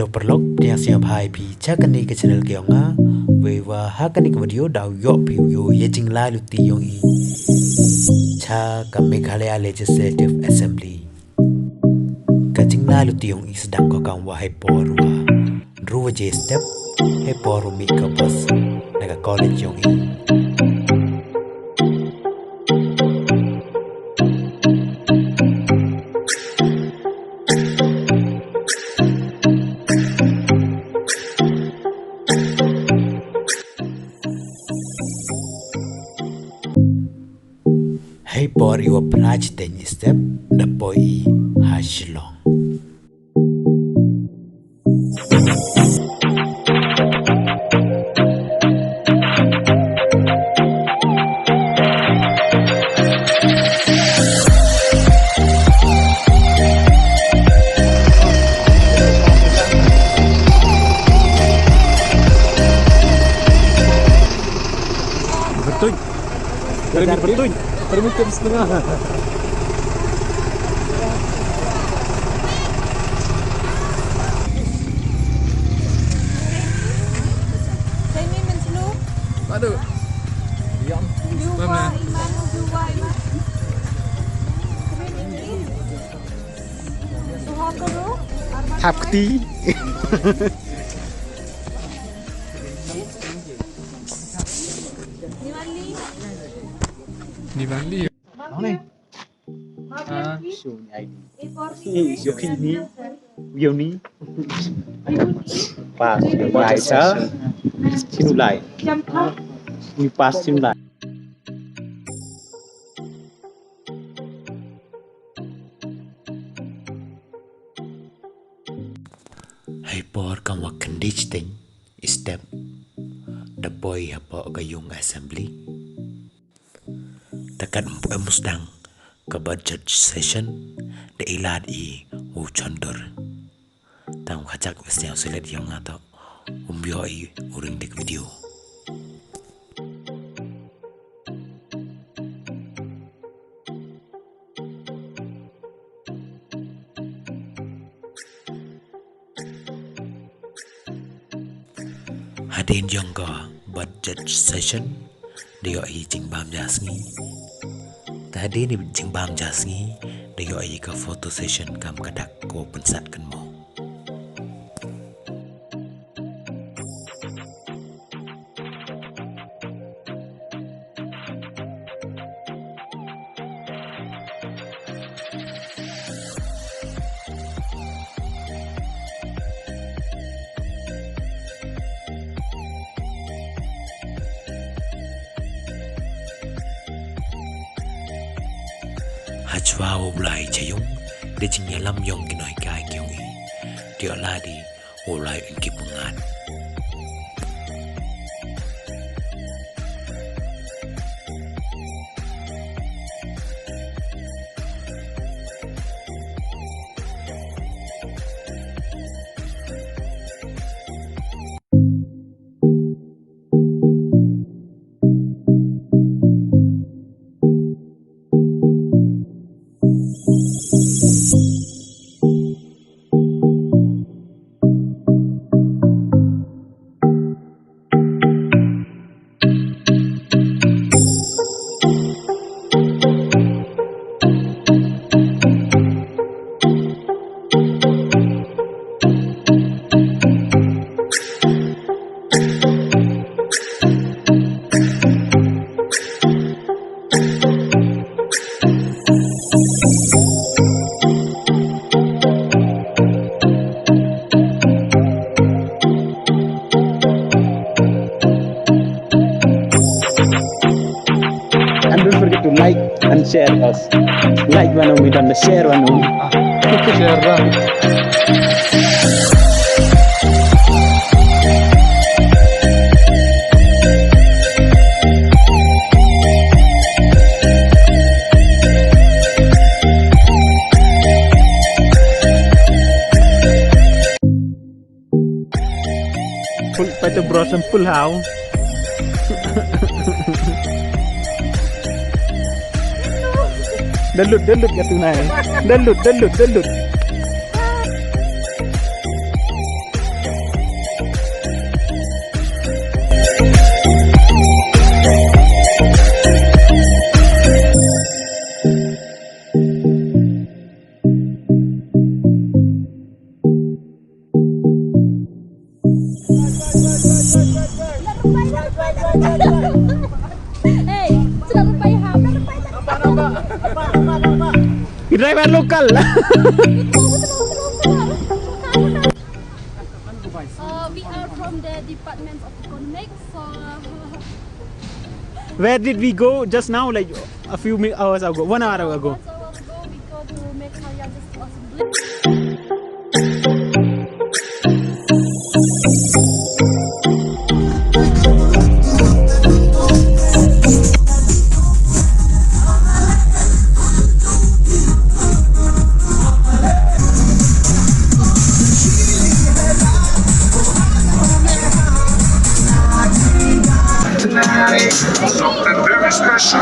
video perlok yang siap hai pi cakani ke channel ke nga we wa hakani ke video daw yo pi yo ye jing la lu ti yong I cha ka Meghalaya Legislative Assembly ka jing la lu ti yong I sedang ko kang wa hai por wa ru je step hai por mi ka bus na ka college yong I Hey por iwa praj ten step da poi hashlong. Betul. Betul. Permit setengah. Ini mencelu. Aduh. Diam. Jua iman. Suha karo. Hapti. Ni Bali. Mana? Show ni ID. Yo ni. Yo ni. Pas lai sa. Sinulai. Ni pas sinulai. Hai por kang wa kendich ting step the boy apa gayung assembly takan musdang ke budget session de ilad I u chondor tang khajak mestiang selet yang atau umbio I uring dek video hadin yang ke budget session dia I jing bam jasngi tadi ni jing bam jasngi dia I ke photo session kam kadak ko pensat kan mo hachwa oblai chayung de jingya lam yong kinoi kai kyong I dia ladi olai inki pungan And don't forget to like and share us. Like Manomi dan share Manomi. Share lah. Full pada bros and full how. Dalut kat tunai. Dalut. lewat lokal. We are from the Department of Economics. So, Where did we go just now? Like a few hours ago, 1 hour ago. 1 hour ago, we go to Meghalaya just to assembly. Something very special.